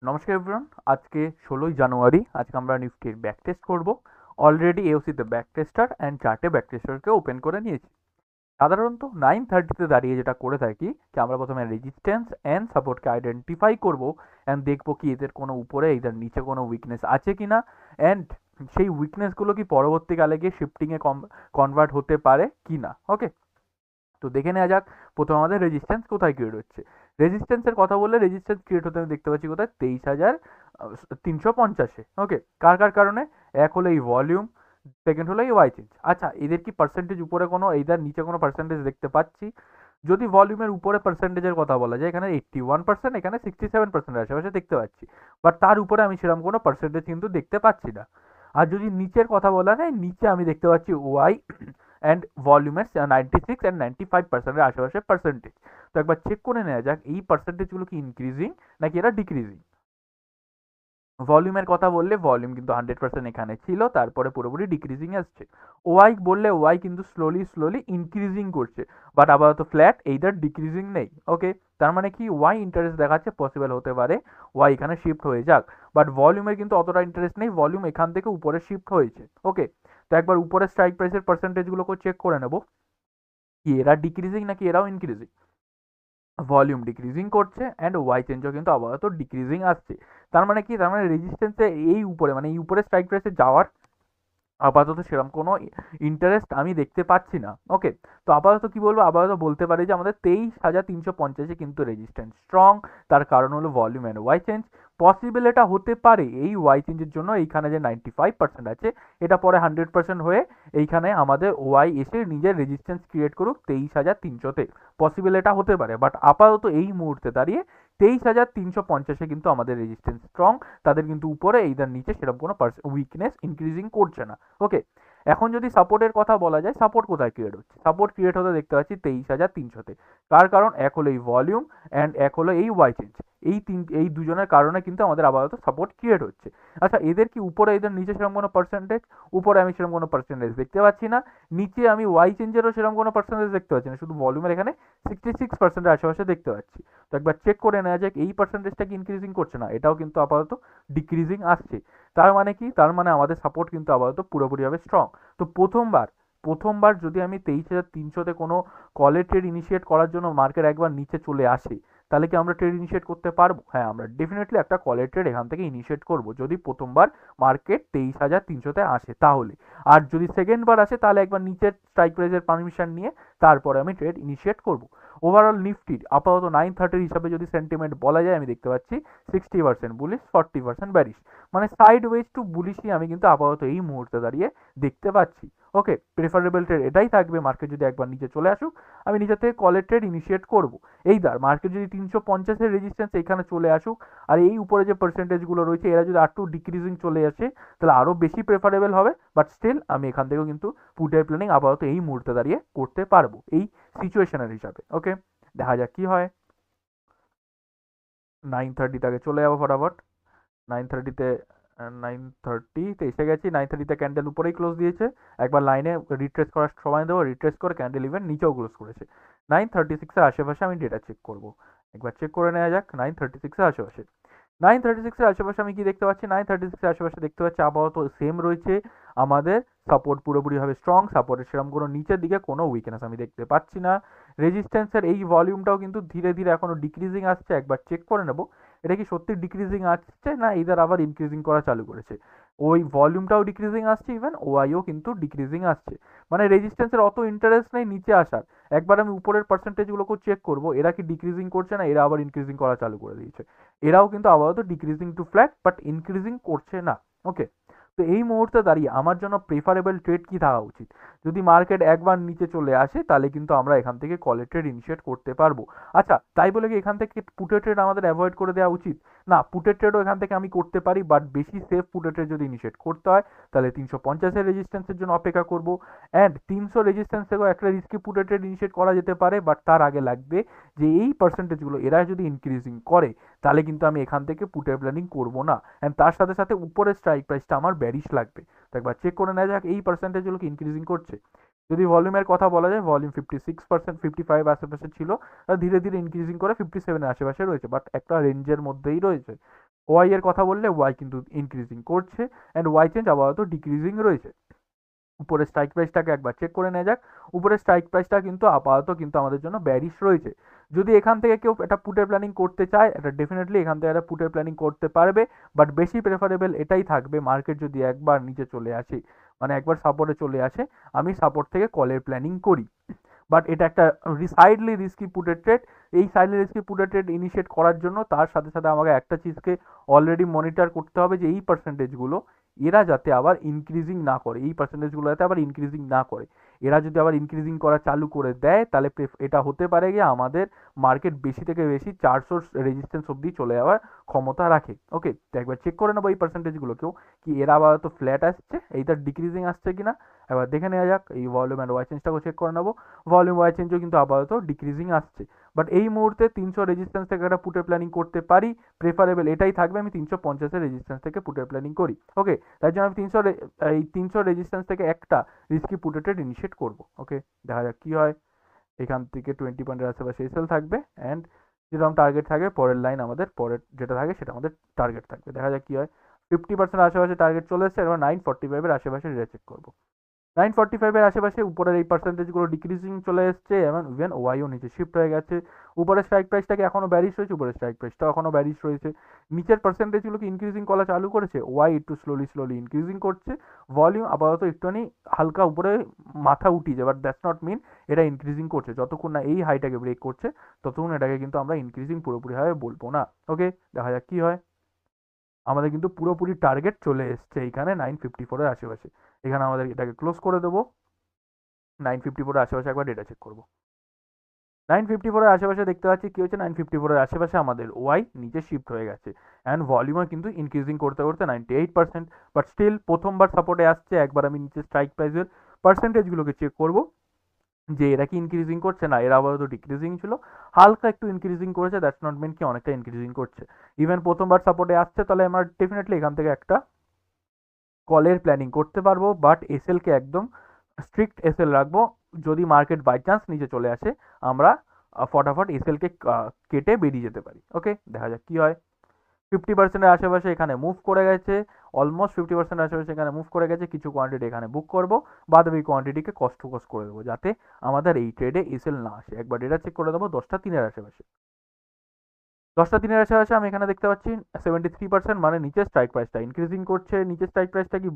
নমস্কার এভরিওয়ান। আজকে 16ই জানুয়ারি। আজকে আমরা নিফটির ব্যাক টেস্ট করব। অলরেডি এওসিতে ব্যাক টেস্টার অ্যান্ড চার্টে ব্যাক টেস্টারকে ওপেন করে নিয়েছি। সাধারণত 9:30-তে দাঁড়িয়ে যেটা করে থাকি কি আমরা প্রথমে রেজিস্ট্যান্স অ্যান্ড সাপোর্টকে আইডেন্টিফাই করব অ্যান্ড দেখব কি এদের কোনো উপরে এদের নিচে কোনো উইকনেস আছে কিনা, অ্যান্ড সেই উইকনেসগুলো কি পরবর্তীকালে গিয়ে শিফটিংয়ে কনভার্ট হতে পারে কিনা। ওকে, তো দেখে নেওয়া যাক প্রথম আমাদের রেজিস্ট্যান্স কোথায় ক্রিয়েট হচ্ছে। রেজিস্ট্যান্সের কথা বললে রেজিস্ট্যান্স ক্রিয়েট হতে আমি দেখতে পাচ্ছি কোথায়, 23,350-এ। ওকে, কার কার কারণে? এক হলো এই ভলিউম, সেকেন্ড হলো এই ওয়াই চেঞ্জ। আচ্ছা, এদের কি পার্সেন্টেজ উপরে কোনো এইদার নিচে কোনো পার্সেন্টেজ দেখতে পাচ্ছি? যদি ভলিউমের উপরে পার্সেন্টেজের কথা বলা যায়, এখানে 81%, এখানে 67% আশেপাশে দেখতে পাচ্ছি, বাট তার উপরে আমি সেরকম কোনো পার্সেন্টেজ কিন্তু দেখতে পাচ্ছি না। আর যদি নিচের কথা বলা যায়, নিচে আমি দেখতে পাচ্ছি ওয়াই অ্যান্ড ভলিউমের 96 অ্যান্ড 95%-এর আশেপাশে পার্সেন্টেজ। তো একবার চেক করে নেওয়া যাক এই পার্সেন্টেজগুলো কি ইনক্রিজিং নাকি এরা ডিক্রিজিং। ভলিউমের কথা বললে ভলিউম কিন্তু 100% এখানে ছিল, তারপরে পুরোপুরি ডিক্রিজিং আসছে। ওয়াই বললে ওয়াই কিন্তু স্লোলি স্লোলি ইনক্রিজিং করছে, বাট আপাতত ফ্ল্যাট, এইদার ডিক্রিজিং নেই। ওকে, তার মানে কি ওয়াই ইন্টারেস্ট দেখাচ্ছে, পসিবল হতে পারে ওয়াই এখানে শিফট হয়ে যাক, বাট ভলিউমের কিন্তু অতটা ইন্টারেস্ট নেই, ভলিউম এখান থেকে উপরে শিফট হয়েছে। ওকে, তো একবার উপরে স্ট্রাইক প্রাইসের পার্সেন্টেজগুলোকে চেক করে নেব কি এরা ডিক্রিজিং নাকি এরাও ইনক্রিজিং। ভলিউম ডিক্রিজিং করছে অ্যান্ড ওয়াই চেঞ্জও কিন্তু আপাতত ডিক্রিজিং আসছে। তার মানে কি, তার মানে রেজিস্ট্যান্সে এই উপরে মানে এই উপরে স্ট্রাইক প্রাইসে যাওয়ার আপাতত সেরকম কোনো ইন্টারেস্ট আমি দেখতে পাচ্ছি না। ওকে, তো আপাতত কি বলবো, আপাতত বলতে পারি যে আমাদের 23,350-এ কিন্তু রেজিস্ট্যান্স স্ট্রং। তার কারণ হলো volume and Y change. Possible এটা হতে পারে এই ওয়াই চেঞ্জের জন্য এইখানে যে 95% আছে এটা পরে 100% হয়ে এইখানে আমাদের ওয়াই এসে নিজের রেজিস্ট্যান্স ক্রিয়েট করুক 23,300-তে। পসিবল এটা হতে পারে, বাট আপাতত এই মুহূর্তে দাঁড়িয়ে 23,350-এ কিন্তু আমাদের রেজিস্ট্যান্স স্ট্রং। তাদের কিন্তু উপরে এইদার নিচে সেরকম কোনো উইকনেস ইনক্রিজিং করছে না। ওকে, এখন যদি সাপোর্টের কথা বলা যায়, সাপোর্ট কোথায় ক্রিয়েট হচ্ছে? সাপোর্ট ক্রিয়েট হতে দেখতে পাচ্ছি 23,300-তে। তার কারণ এক হলো এই ভলিউম অ্যান্ড এক হলো এই ওয়াই চেঞ্জ। এই দুজনের কারণে কিন্তু আমাদের আপাতত সাপোর্ট ক্রিয়েট হচ্ছে। আচ্ছা, এদের কি উপরে এদের নিচে সেরকম কোনো পার্সেন্টেজ? উপরে আমি সেরকম কোনো পার্সেন্টেজ দেখতে পাচ্ছি না, নিচে আমি ওয়াই চেঞ্জেরও সেরকম কোনো পার্সেন্টেজ দেখতে পাচ্ছি না, শুধু ভলিউমের এখানে 66%-এর আশেপাশে দেখতে পাচ্ছি। তো একবার চেক করে নেওয়া যাক এই পার্সেন্টেজটা কি ইনক্রিজিং করছে না, এটাও কিন্তু আপাতত ডিক্রিজিং আসছে। তার মানে কি, তার মানে আমাদের সাপোর্ট কিন্তু আপাতত পুরোপুরিভাবে স্ট্রং। তো প্রথমবার যদি আমি 23,300-তে কোনো কলের ট্রেড ইনিশিয়েট করার জন্য মার্কেট একবার নিচে চলে আসে, তাহলে কি আমরা ট্রেড ইনিশিয়েট করতে পারবো? হ্যাঁ, আমরা ডেফিনেটলি একটা কলের ট্রেড এখান থেকে ইনিশিয়েট করবো যদি প্রথমবার মার্কেট 23,300-তে আসে তাহলে। আর যদি সেকেন্ড বার আসে তাহলে একবার নিচের স্ট্রাইক প্রাইসের পারমিশন নিয়ে তারপরে আমি ট্রেড ইনিশিয়েট করবো। ওভারঅল নিফটির আপাতত 930 হিসাবে যদি সেন্টিমেন্ট বলা যায়, আমি দেখতে পাচ্ছি 60% বুলিশ, 40% ব্যারিশ, মানে সাইড ওয়েজ টু বুলিশই আমি কিন্তু আপাতত এই মুহূর্তে দাঁড়িয়ে দেখতে পাচ্ছি। ওকে, প্রেফারেবল ট্রেড এটাই থাকবে, মার্কেট যদি একবার নিচে চলে আসুক আমি নিচে থেকে কলের ট্রেড ইনিশিয়েট করব। এইদার মার্কেট যদি 350-এর রেজিস্ট্যান্স এখানে চলে আসুক আর এই উপরে যে পার্সেন্টেজগুলো রয়েছে এরা যদি আরটু ডিক্রিজিং চলে আসে তাহলে আরও বেশি প্রেফারেবল হবে, বাট স্টিল আমি এখান থেকেও কিন্তু পুটের প্ল্যানিং আপাতত এই মুহূর্তে দাঁড়িয়ে করতে পারবো এই সিচুয়েশনের হিসাবে। ওকে, দেখা যাক কি হয়। 9:30 আগে চলে যাবো ফটাফট। 9:30-তে 9:30-তে এসে গেছি। 9:30-তে ক্যান্ডেল উপরেই ক্লোজ দিয়েছে। একবার লাইনে রিট্রেস করার সময় দেবো, রিট্রেস করে ক্যান্ডেল ইভেন নিচেও ক্লোজ করেছে। 9:36-এর আশেপাশে আমি ডেটা চেক করবো। একবার চেক করে নেওয়া যাক 9:36-এর আশেপাশে। 9:36-এর আশেপাশে আমি কি দেখতে পাচ্ছি? 9:36-এর আশেপাশে দেখতে পাচ্ছি আপাতত সেম রয়েছে আমাদের সাপোর্ট পুরোপুরিভাবে স্ট্রং। সাপোর্টের সেরকম কোনো নিচের দিকে কোনো উইকনেস আমি দেখতে পাচ্ছি না। রেজিস্ট্যান্সের এই ভলিউমটাও কিন্তু ধীরে ধীরে এখনো ডিক্রিজিং আসছে। একবার চেক করে নেবো এটা কি সত্যি ডিক্রিজিং আসছে না ইদার আবার ইনক্রিজিং করা চালু করেছে। ওই ভলিউমটাও ডিক্রিজিং আসছে, ইভেন ওয়াইও কিন্তু ডিক্রিজিং আসছে, মানে রেজিস্ট্যান্সের অত ইন্টারেস্ট নেই নিচে আসার। একবার আমি উপরের পার্সেন্টেজগুলোকেও চেক করবো এরা কি ডিক্রিজিং করছে না এরা আবার ইনক্রিজিং করা চালু করে দিয়েছে। এরাও কিন্তু আপাতত decreasing to flat, but increasing করছে না। ওকে, তো এই মুহূর্তে দাঁড়িয়ে আমার জন্য প্রেফারেবল ট্রেড কি থাকা উচিত? যদি মার্কেট একবার নিচে চলে আসে তাহলে কিন্তু আমরা এখান থেকে কলের ট্রেড ইনিশিয়েট করতে পারবো। আচ্ছা, তাই বলে কি এখান থেকে পুটের ট্রেড আমাদের অ্যাভয়েড করে দেওয়া উচিত? না, পুটের ট্রেডও এখান থেকে আমি করতে পারি, বাট বেশি সেফ পুটের ট্রেড যদি ইনিশিয়েট করতে হয় তাহলে 350-এর রেজিস্ট্যান্সের জন্য অপেক্ষা করবো। অ্যান্ড 300 রেজিস্ট্যান্স থেকেও একটা রিস্কি পুটের ট্রেড ইনিশিয়েট করা যেতে পারে, বাট তার আগে লাগবে যে এই পার্সেন্টেজগুলো এরা যদি ইনক্রিজিং করে তাহলে কিন্তু আমি এখান থেকে পুটের প্ল্যানিং করবো না। অ্যান্ড তার সাথে সাথে উপরের স্ট্রাইক প্রাইসটা আমার ব্যারিশ লাগবে। তো একবার চেক করে নেওয়া যাক এই পার্সেন্টেজগুলো কি ইনক্রিজিং করছে। যদি ভলিউমের কথা বলা যায়, ভলিউম 56%, 55 আশেপাশে ছিল, ধীরে ধীরে ইনক্রিজিং করে 57-এর আশেপাশে রয়েছে, বাট একটা রেঞ্জের মধ্যেই রয়েছে। ওয়াই এর কথা বললে ওয়াই কিন্তু ইনক্রিজিং করছে অ্যান্ড ওয়াই চেঞ্জ আপাতত ডিক্রিজিং রয়েছে। উপরে স্ট্রাইক প্রাইসটাকে একবার চেক করে নেওয়া যাক। উপরে স্ট্রাইক প্রাইসটা কিন্তু আপাতত কিন্তু আমাদের জন্য ব্যারিশ রয়েছে। যদি এখান থেকে কেউ একটা পুটের প্ল্যানিং করতে চায়, এটা ডেফিনেটলি এখান থেকে একটা পুটের প্ল্যানিং করতে পারবে, বাট বেশি প্রেফারেবল এটাই থাকবে মার্কেট যদি একবার নিচে চলে আসে, মানে একবার সাপোর্টে চলে আসে, আমি সাপোর্ট থেকে কলের প্ল্যানিং করি। বাট এটা একটা সাইডলি রিস্কি পুটের ট্রেড। এই সাইডলি রিস্কি পুটের ট্রেড ইনিশিয়েট করার জন্য তার সাথে সাথে আমাকে একটা চিজকে অলরেডি মনিটর করতে হবে যে এই পার্সেন্টেজগুলো এরা যাতে আবার ইনক্রিজিং না করে, এই পার্সেন্টেজগুলো যাতে আবার ইনক্রিজিং না করে। এরা যদি আবার ইনক্রিজিং করা চালু করে দেয় তাহলে এটা হতে পারে গিয়ে আমাদের মার্কেট বেশি থেকে বেশি 400 রেজিস্ট্যান্স অবধি চলে যাওয়ার ক্ষমতা রাখে। ওকে, তো একবার চেক করে নেবো এই পার্সেন্টেজগুলোকেও কি এরা আবার তো ফ্ল্যাট আসছে, এইটা ডিক্রিজিং আসছে কিনা একবার দেখে নেওয়া যাক। এই ভলিউম অ্যান্ড ওয়াই চেঞ্জটাকেও চেক করে নেবো। ভলিউম ওয়াই চেঞ্জও কিন্তু আপাতত ডিক্রিজিং আসছে, বাট এই মুহূর্তে 300 রেজিস্ট্যান্স থেকে একটা পুটের প্ল্যানিং করতে পারি। প্রেফারেবল এটাই থাকবে আমি 350 রেজিস্ট্যান্স থেকে পুটের প্ল্যানিং করি। ওকে, তাই জন্য আমি 300 রেজিস্ট্যান্স থেকে একটা রিস্কি পুটের ট্রেড ইনিশিয়েট করবো। ওকে, দেখা যাক কি হয়। এখান থেকে 20 পয়েন্টের আশেপাশে এসএল থাকবে অ্যান্ড যেরকম টার্গেট থাকবে পরের লাইন আমাদের পরের যেটা থাকে সেটা আমাদের টার্গেট থাকবে। দেখা যাক কি হয়। 50% আশেপাশে টার্গেট চলে এসছে, এবার 945 আশেপাশে চেক করবো। 945 আশেপাশে উপরের এই পার্সেন্টেজগুলো ডিক্রিজিং চলে এসছে এবং ইভেন ওয়াইও নিচে শিফট হয়ে গেছে। উপরের স্ট্রাইক প্রাইসটাকে এখনো ব্যারিশ রয়েছে, উপরের স্ট্রাইক প্রাইসটাও এখনো ব্যারিশ রয়েছে। নিচের পার্সেন্টেজগুলোকে ইনক্রিজিং করা চালু করেছে, ওয়াই একটু স্লোলি ইনক্রিজিং করছে। ভলিউম আপাতত একটুখানি হালকা উপরে মাথা উঠিয়েছে, বাট দ্যাটস নট মিন এটা ইনক্রিজিং করছে। যতক্ষণ না এই হাইটাকে ব্রেক করছে ততক্ষণ এটাকে কিন্তু আমরা ইনক্রিজিং পুরোপুরিভাবে বলবো না। ওকে, দেখা যাক কি হয়। আমাদের কিন্তু পুরোপুরি টার্গেট চলে এসছে এইখানে 954 আশেপাশে। এখানে আমাদের এটাকে ক্লোজ করে দেবো। 954 আশেপাশে একবার ডেটা চেক করবো। 954 আশেপাশে দেখতে পাচ্ছি কি হচ্ছে, 954 আশেপাশে আমাদের ওয়াই নিচে শিফট হয়ে গেছে অ্যান্ড ভলিউমও কিন্তু ইনক্রিজিং করতে করতে 98%। বাট স্টিল প্রথমবার সাপোর্টে আসছে। একবার আমি নিচে স্ট্রাইক প্রাইসের পার্সেন্টেজগুলোকে চেক করবো যে এরা কি ইনক্রিজিং করছে, না এরা আপাতত ডিক্রিজিং ছিল। হালকা একটু ইনক্রিজিং করেছে, দ্যাটস নট মিন কি অনেকটা ইনক্রিজিং করছে। ইভেন প্রথমবার সাপোর্টে আসছে, তাহলে আমরা ডেফিনেটলি এখান থেকে একটা কলের প্ল্যানিং করতে পারবো, বাট এসএলকে একদম স্ট্রিক্ট এসএল রাখবো। যদি মার্কেট বাই চান্স নিচে চলে আসে আমরা ফটাফট এসএলকে কেটে বেরিয়ে যেতে পারি। ওকে, দেখা যাক কি হয়। 50%-এর আশেপাশে এখানে মুভ করে গেছে, অলমোস্ট 50% আশেপাশে এখানে মুভ করে গেছে। কিছু কোয়ান্টিটি এখানে বুক করবো, বাদ বাকি কোয়ান্টিটিকে কষ্ট কষ্ট করে দেবো যাতে আমাদের এই ট্রেডে এসএল না আসে। একবার ডেটা চেক করে দেবো 10টা 3-এর আশেপাশে। 10টা 3-এর আশেপাশে আমি এখানে দেখতে পাচ্ছি 73%, মানে নিচের স্ট্রাইক প্রাইসটা ইনক্রিজিং করছে। নিচের স্ট্রাইক প্রাইসটা কি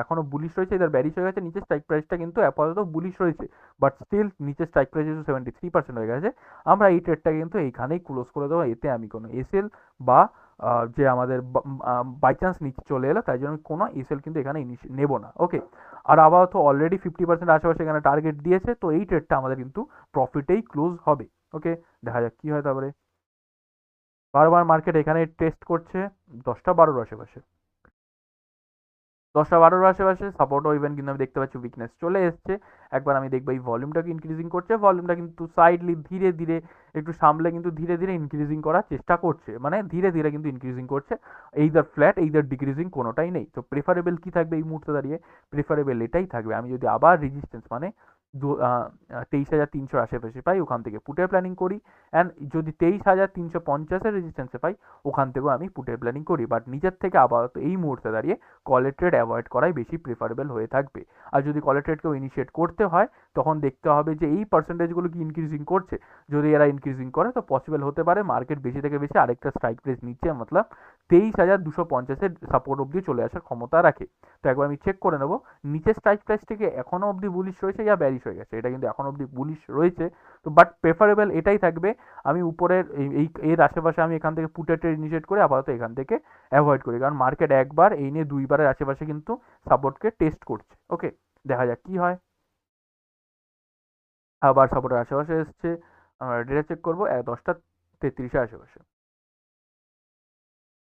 এখনো বুলিশ রয়েছে, এদের ব্যারিশ হয়ে গেছে। নিচের স্ট্রাইক প্রাইসটা কিন্তু আপাতত বুলিশ রয়েছে, বাট স্টিল নিচের স্ট্রাইক প্রাইস 73% হয়ে গেছে। আমরা এই ট্রেডটা কিন্তু এইখানেই ক্লোজ করে দেবো। এতে আমি কোনো এসএল বা যে আমাদের বাই চান্স নিচে চলে এলো তাই জন্য কোনো এসএল কিন্তু এখানে নেব না। ওকে, আর আপাতত অলরেডি 50% আশেপাশে এখানে টার্গেট দিয়েছে, তো এই ট্রেডটা আমাদের কিন্তু প্রফিটেই ক্লোজ হবে। ওকে, দেখা যাক কি হয়। তারপরে বারবার মার্কেট এখানে টেস্ট করছে 10টা 12 আশেপাশে। 10টা 12 আশেপাশে সাপোর্ট ও ইভেন কিন্তু আমি দেখতে পাচ্ছি উইকনেস চলে এসছে। একবার আমি দেখবো এই ভলিউমটাকে ইনক্রিজিং করছে। ভলিউমটা কিন্তু সাইডলি ধীরে ধীরে একটু সামলে কিন্তু ধীরে ধীরে ইনক্রিজিং করার চেষ্টা করছে, মানে ধীরে ধীরে কিন্তু ইনক্রিজিং করছে। এইদার ফ্ল্যাট এইদার ডিক্রিজিং কোনোটাই নেই। তো প্রেফারেবল কি থাকবে এই মুহূর্তে দাঁড়িয়ে? প্রেফারেবল এটাই থাকবে, আমি যদি আবার রেজিস্ট্যান্স মানে 23,300 আশেপাশে পাই ওখান থেকে পুটের প্ল্যানিং করি, অ্যান্ড যদি 23,350-এর রেজিস্ট্যান্সে পাই ওখান থেকেও আমি পুটের প্ল্যানিং করি। বাট নিজের থেকে আপাতত এই মুহূর্তে দাঁড়িয়ে কলের ট্রেড অ্যাভয়েড করাই বেশি প্রেফারেবল হয়ে থাকবে। আর যদি কলের ট্রেডকেও ইনিশিয়েট করতে হয় তখন দেখতে হবে যে এই পার্সেন্টেজগুলো কি ইনক্রিজিং করছে। যদি এরা ইনক্রিজিং করে তো পসিবল হতে পারে মার্কেট বেশি থেকে বেশি আরেকটা স্ট্রাইক প্রাইস নিচ্ছে, মতলব 23,250-এর সাপোর্ট অবধি চলে আসার ক্ষমতা রাখে। তো একবার আমি চেক করে নেবো নিচের স্ট্রাইক প্রাইস থেকে এখনো অবধি বুলিশ রয়েছে ইয়া ব্যারিশ হয়ে গেছে। এটা কিন্তু এখন অবধি বুলিশ রয়েছে, তো বাট প্রেফারেবল এটাই থাকবে। আমি উপরের এর আশেপাশে আমি এখান থেকে পুটের ট্রেড ইনিশিয়েট করে আপাতত এখান থেকে অ্যাভয়েড করি, কারণ মার্কেট একবার এই নিয়ে দুইবারের আশেপাশে কিন্তু সাপোর্টকে টেস্ট করছে। ওকে, দেখা যাক কি হয়। আবার সাপোর্টের আশেপাশে এসছে, আমরা ডেটা চেক করবো 10টা 33-এর আশেপাশে।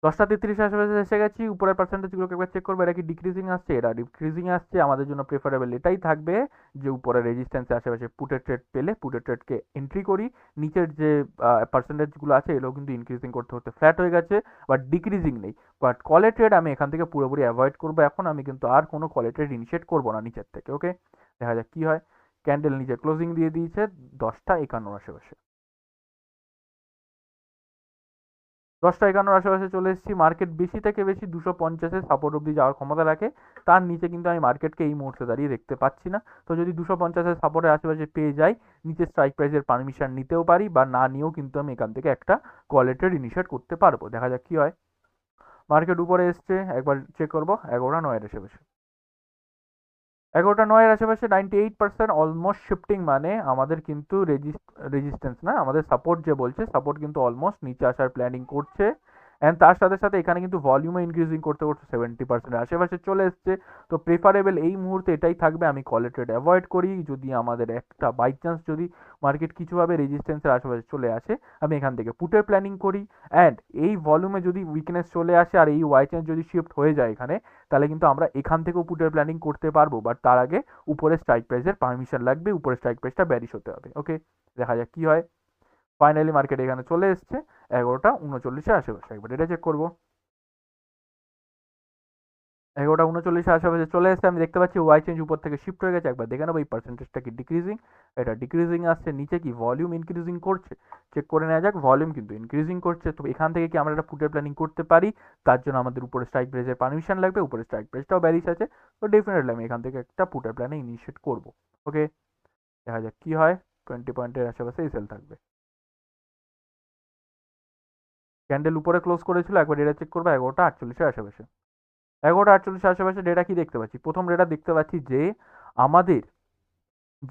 10টা 33-এর আশেপাশে এসে গেছি। উপরের পার্সেন্টেজগুলোকে একবার চেক করবো, এটা কি ডিক্রিজিং আসছে? এটা ডিক্রিজিং আসছে। আমাদের জন্য প্রেফারেবল এটাই থাকবে যে উপরের রেজিস্ট্যান্সের আশেপাশে পুটের ট্রেড পেলে পুটের ট্রেডকে এন্ট্রি করি। নিচের যে পার্সেন্টেজগুলো আছে এগুলো কিন্তু ইনক্রিজিং করতে হতে ফ্ল্যাট হয়ে গেছে, বাট ডিক্রিজিং নেই। বাট কলের ট্রেড আমি এখান থেকে পুরোপুরি অ্যাভয়েড করবো। এখন আমি কিন্তু আর কোনো কলের ট্রেড ইনিশিয়েট করবো না নিচের থেকে। ওকে, দেখা যাক কি হয়। ক্যান্ডেল নিচে ক্লোজিং দিয়ে দিয়েছে 10টা 51 আশেপাশে। 10টা 51 আশেপাশে চলে এসেছি। মার্কেট বেশি থেকে বেশি 250-এর সাপোর্ট অবধি যাওয়ার ক্ষমতা রাখে, তার নিচে কিন্তু আমি মার্কেটকে এই মুহূর্তে দাঁড়িয়ে দেখতে পাচ্ছি না। তো যদি 250-এর সাপোর্টের আশেপাশে পেয়ে যাই, নিচে স্ট্রাইক প্রাইসের পারমিশন নিতেও পারি, বা না নিয়েও কিন্তু আমি এখান থেকে একটা কল ট্রেড ইনিশিয়েট করতে পারবো। দেখা যাক কি হয়। মার্কেট উপরে এসছে, একবার চেক করবো 11টা 9-এর আশেপাশে। 11টা 9-এর আশেপাশে 98% অলমোস্ট শিফটিং, মানে আমাদের কিন্তু রেজিস্ট্যান্স না, আমাদের সাপোর্ট যে বলছে, সাপোর্ট কিন্তু অলমোস্ট নিচে আসার প্ল্যানিং করছে। অ্যান্ড তার সাথে সাথে এখানে কিন্তু ভলিউমে ইনক্রিজিং করতে করতে 70% আশেপাশে চলে এসছে। তো প্রেফারেবল এই মুহূর্তে এটাই থাকবে, আমি কল ট্রেড অ্যাভয়েড করি। যদি আমাদের একটা বাই চান্স যদি মার্কেট কিছুভাবে রেজিস্ট্যান্সের আশেপাশে চলে আসে, আমি এখান থেকে পুটের প্ল্যানিং করি। অ্যান্ড এই ভলিউমে যদি উইকনেস চলে আসে আর এই ওয়াই চেঞ্জ যদি শিফট হয়ে যায় এখানে, তাহলে কিন্তু আমরা এখান থেকেও পুটের প্ল্যানিং করতে পারবো। বাট তার আগে উপরে স্ট্রাইক প্রাইসের পারমিশন লাগবে, উপরে স্ট্রাইক প্রাইসটা ব্যারিশ হতে হবে। ওকে, দেখা যাক কি হয়। ফাইনালি মার্কেট এখানে চলে এসছে 11টা 39-এর আশেপাশে। একবার এটা চেক করবো। 11টা 39-এর আশেপাশে চলে এসেছে, আমি দেখতে পাচ্ছি ওয়াই চেঞ্জ উপর থেকে শিফট হয়ে গেছে। একবার দেখে নেবো এই পার্সেন্টেজটা কি ডিক্রিজিং, এটা ডিক্রিজিং আসছে। নিচে কি ভলিউম ইনক্রিজিং করছে, চেক করে নেওয়া যাক। ভলিউম কিন্তু ইনক্রিজিং করছে। তো এখান থেকে কি আমরা একটা পুটের প্ল্যানিং করতে পারি? তার জন্য আমাদের উপরে স্ট্রাইক প্রাইসের পারমিশন লাগবে, উপরে স্ট্রাইক প্রাইসটাও ব্যারিশ আছে। তো ডেফিনেটলি আমি এখান থেকে একটা পুটের প্ল্যানিং ইনিশিয়েট করবো। ওকে, দেখা যাক কি হয়। 20 পয়েন্টের আশেপাশে এই সেল থাকবে। ক্যান্ডেল উপরে ক্লোজ করেছিল, একবার ডেটা চেক করবো 11টা 48-এর আশেপাশে। 11টা 48-এর আশেপাশে ডেটা কি দেখতে পাচ্ছি? প্রথম ডেটা দেখতে পাচ্ছি যে আমাদের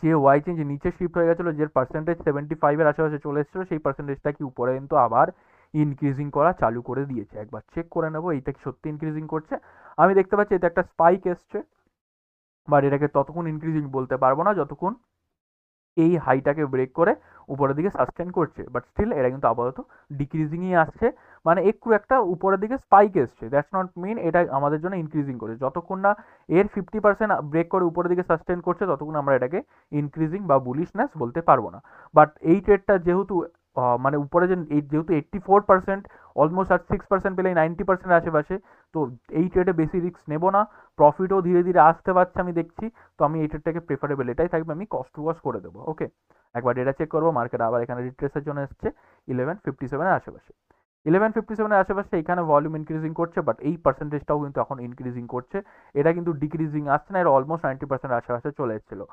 যে ওয়াই চেঞ্জ নিচে শিফট হয়ে গেছিলো, যে পার্সেন্টেজ 75-এর আশেপাশে চলে এসেছিলো, সেই পার্সেন্টেজটা কি উপরে কিন্তু আবার ইনক্রিজিং করা চালু করে দিয়েছে। একবার চেক করে নেবো এইটা কি সত্যি ইনক্রিজিং করছে। আমি দেখতে পাচ্ছি এটা একটা স্পাইক এসছে, বাট এটাকে ততক্ষণ ইনক্রিজিং বলতে পারবো না যতক্ষণ এই হাইটাকে ব্রেক করে উপরের দিকে সাস্টেন করছে। বাট স্টিল এটা কিন্তু আপাতত ডিক্রিজিংই আসছে, মানে একটু একটা উপরের দিকে স্পাইক এসছে। দ্যাটস নট মিন এটা আমাদের জন্য ইনক্রিজিং করে। যতক্ষণ না এর 50% ব্রেক করে উপরের দিকে সাস্টেন করছে, ততক্ষণ আমরা এটাকে ইনক্রিজিং বা বুলিশনেস বলতে পারবো না। বাট এই ট্রেডটা যেহেতু মানে উপরে যেহেতু 84%, অলমোস্ট আর 6% পেলেই 90% আশেপাশে, তো এই ট্রেডে বেশি রিস্ক নেবো না। প্রফিটও ধীরে ধীরে আসতে পারছে আমি দেখছি। তো আমি এই ট্রেডটাকে প্রেফারেবল এটাই থাকবে, আমি কস্ট টু কস্ট করে দেবো। ওকে, একবার ডেটা চেক করবো। মার্কেট আবার এখানে রিট্রেসের জন্য এসছে 1157-এর আশেপাশে। 1157-এর আশেপাশে এখানে ভলিউম ইনক্রিজিং করছে, বাট এই পার্সেন্টেজটাও কিন্তু এখন ইনক্রিজিং করছে। এটা কিন্তু ডিক্রিজিং আসছে না, এটা অলমোস্ট 90% আশেপাশে চলে এসেছিল।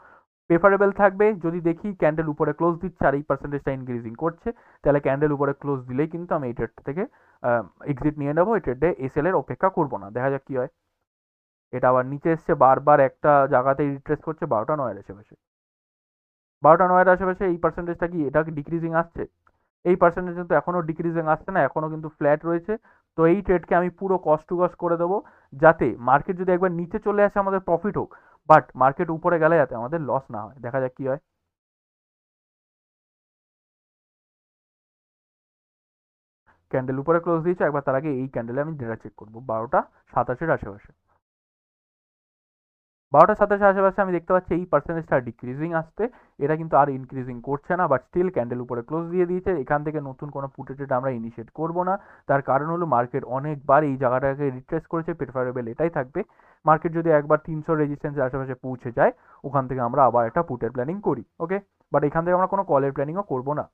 প্রেফারেবল থাকবে যদি দেখি ক্যান্ডেল উপরে ক্লোজ দিচ্ছে আর এই পার্সেন্টেজটা ইনক্রিজিং করছে, তাহলে ক্যান্ডেল উপরে ক্লোজ দিলেই কিন্তু আমি এই ট্রেড থেকে এক্সিট নিয়ে নেবো। এই ট্রেডে এসএল এর অপেক্ষা করবো না। দেখা যাক কি হয়। এটা আবার নিচে এসছে, বারবার একটা জায়গাতেই রিট্রেস করছে 12টা 9-এর আশেপাশে। 12টা 9-এর আশেপাশে এই পার্সেন্টেজটা কি, এটা কি ডিক্রিজিং আসছে? এই পার্সেন্টেজ কিন্তু এখনও ডিক্রিজিং আসছে না, এখনও কিন্তু ফ্ল্যাট রয়েছে। তো এই ট্রেডকে আমি পুরো কস্ট টু কস্ট করে দেবো, যাতে মার্কেট যদি একবার নিচে চলে আসে আমাদের প্রফিট হোক, বাট মার্কেট উপরে গেলে যাতে আমাদের লস না হয়। দেখা যাক কি হয়। ক্যান্ডেল উপরে ক্লোজ দিয়েছে, একবার তার আগে এই ক্যান্ডেলে আমি ডেটা চেক করবো 12টা 27-এর আশেপাশে। 12টা 27-এর আশেপাশে আমি দেখতে পাচ্ছি এই পার্সেন্টেজটা ডিক্রিজিং আসতে, এটা কিন্তু আর ইনক্রিজিং করছে না। বাট স্টিল ক্যান্ডেল উপরে ক্লোজ দিয়ে দিয়েছে। এখান থেকে নতুন কোনো পুটে ট্রেড আমরা ইনিশিয়েট করবো না। তার কারণ হলো মার্কেট অনেকবার এই জায়গাটাকে রিট্রেস করেছে, প্রেফারেবল এটাই থাকবে। মার্কেট যদি একবার 300 রেজিস্ট্যান্সের আশেপাশে পৌঁছে যায়, ওখান থেকে আমরা আবার একটা পুটের প্ল্যানিং করি। ওকে, বাট এখান থেকে আমরা কোনো কলের প্ল্যানিংও করবো না।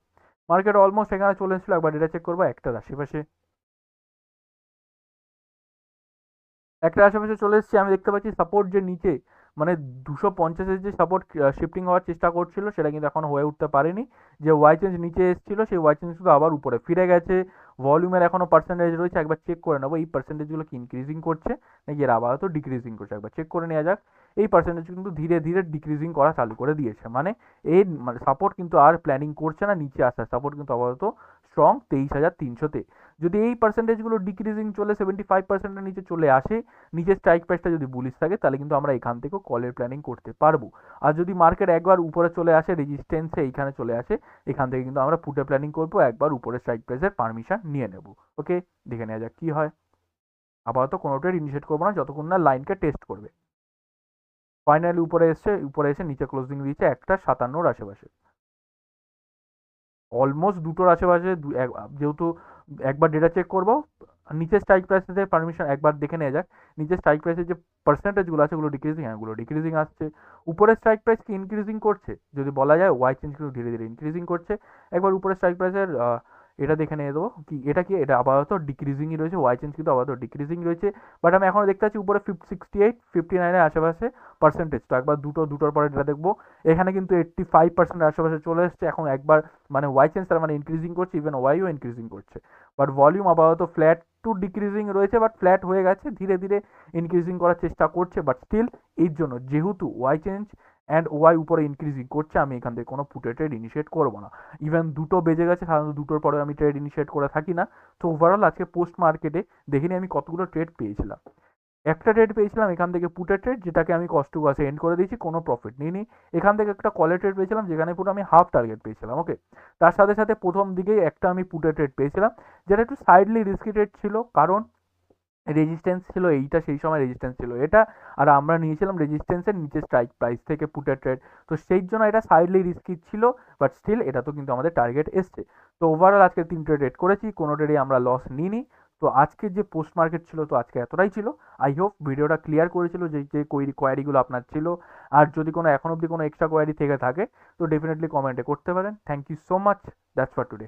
মার্কেট অলমোস্ট এখানে চলে এসেছিল, একবার এটা চেক করবো 1টার আশেপাশে। 1টার আশেপাশে চলে এসেছি, আমি দেখতে পাচ্ছি সাপোর্ট যে নিচে, মানে 250-এর যে সাপোর্ট শিফটিং হওয়ার চেষ্টা করছিল, সেটা কিন্তু এখন হয়ে উঠতে পারেনি। যে ওয়াই চেঞ্জ নিচে এসেছিল, সেই ওয়াই চেঞ্জ শুধু আবার উপরে ফিরে গেছে। ভলিউমের এখনো পার্সেন্টেজ রয়েছে, একবার চেক করে নেবো এই পার্সেন্টেজগুলো কি ইনক্রিজিং করছে নাকি এর আপাতত ডিক্রিজিং করছে। একবার চেক করে নেওয়া যাক। এই পার্সেন্টেজ কিন্তু ধীরে ধীরে ডিক্রিজিং করা চালু করে দিয়েছে, মানে এই মানে সাপোর্ট কিন্তু আর প্ল্যানিং করছে না নিচে আসার। সাপোর্ট কিন্তু আপাতত স্ট্রং 23,300-তে। যদি এই পার্সেন্টেজগুলো ডিক্রিজিং চলে 75%-এর নিচে চলে আসে, নিচের স্ট্রাইক প্রাইসটা যদি বুলিশ থাকে, তাহলে কিন্তু আমরা এখান থেকেও কলের প্ল্যানিং করতে পারবো। আর যদি মার্কেট একবার উপরে চলে আসে, রেজিস্ট্যান্সে এইখানে চলে আসে, এখান থেকে কিন্তু আমরা পুটে প্ল্যানিং করবো, একবার উপরে স্ট্রাইক প্রাইসের পারমিশন নিয়ে নেব। ওকে, দেখে নেওয়া যাক কি হয়। আপাতত কোনো ট্রেড ইনিশিয়েট করবো না যতক্ষণ না লাইনকে টেস্ট করবে। ফাইনালি উপরে এসে নিচে ক্লোজিং দিয়েছে 1টা 57-এর আশেপাশে। অলমোস্ট 2টোর আশেপাশে যেহেতু একবার ডেটা চেক করবো, নিচের স্ট্রাইক প্রাইসের পারমিশন একবার দেখে নেওয়া যাক। নিচের স্ট্রাইক প্রাইসের যে পার্সেন্টেজগুলো আছে, ওগুলো ডিক্রিজিং, হ্যাঁ ওগুলো ডিক্রিজিং আসছে। উপরের স্ট্রাইক প্রাইস কি ইনক্রিজিং করছে? যদি বলা যায় ওয়াই চেঞ্জ কিন্তু ধীরে ধীরে ইনক্রিজিং করছে। একবার উপরের স্ট্রাইক প্রাইসের এটা দেখে নিয়ে দেবো কি এটা কি, এটা আপাতত ডিক্রিজিংই রয়েছে, ওয়াই চেঞ্জ কিন্তু আপাতত ডিক্রিজিং রয়েছে। বাট আমি এখনও দেখতে পাচ্ছি উপরে 68 59-এর আশেপাশে পার্সেন্টেজ। তো একবার দুটোর পরে এটা দেখবো, এখানে কিন্তু 85%-এর আশেপাশে চলে এসছে। এখন একবার মানে ওয়াই চেঞ্জ তার মানে ইনক্রিজিং করছে, ইভেন ওয়াইও ইনক্রিজিং করছে। বাট ভলিউম আপাতত ফ্ল্যাট টু ডিক্রিজিং রয়েছে, বাট ফ্ল্যাট হয়ে গেছে, ধীরে ধীরে ইনক্রিজিং করার চেষ্টা করছে। বাট স্টিল এর জন্য যেহেতু ওয়াই চেঞ্জ অ্যান্ড ওয়াই উপরে ইনক্রিজিং করছে, আমি এখান থেকে কোনো পুটে ট্রেড ইনিশিয়েট করবো না। ইভেন 2টো বেজে গেছে, সাধারণত 2টোর পরে আমি ট্রেড ইনিশিয়েট করে থাকি না। তো ওভারঅল আজকে পোস্ট মার্কেটে দেখিনি আমি কতগুলো ট্রেড পেয়েছিলাম। একটা ট্রেড পেয়েছিলাম এখান থেকে পুটের ট্রেড, যেটাকে আমি কস্ট টু কস্টে এন্ড করে দিয়েছি, কোনো প্রফিট নিইনি। এখান থেকে একটা কলের ট্রেড পেয়েছিলাম, যেখানে পুরো আমি হাফ টার্গেট পেয়েছিলাম। ওকে, তার সাথে সাথে প্রথম দিকেই একটা আমি পুটের ট্রেড পেয়েছিলাম, যেটা একটু সাইডলি রিস্কি ট্রেড ছিল, কারণ রেজিস্ট্যান্স ছিল এইটা, সেই সময় রেজিস্ট্যান্স ছিল এটা, আর আমরা নিয়েছিলাম রেজিস্ট্যান্সের নিচে স্ট্রাইক প্রাইস থেকে পুটের ট্রেড। তো সেই জন্য এটা সাইডলি রিস্কি ছিল, বাট স্টিল এটা তো কিন্তু আমাদের টার্গেট এসছে। তো ওভারঅল আজকে 3টে ট্রেড করেছি, কোনো ট্রেডে আমরা লস নিইনি। তো আজকের যে পোস্ট মার্কেট ছিল, তো আজকে এতটাই ছিল। আই হোপ ভিডিওটা ক্লিয়ার করেছিল যে যে কোয়ারিগুলো আপনার ছিল। আর যদি কোনো এখন অবধি কোনো এক্সট্রা কোয়ারি থেকে থাকে, তো ডেফিনেটলি কমেন্টে করতে পারেন। Thank you so much, that's for today.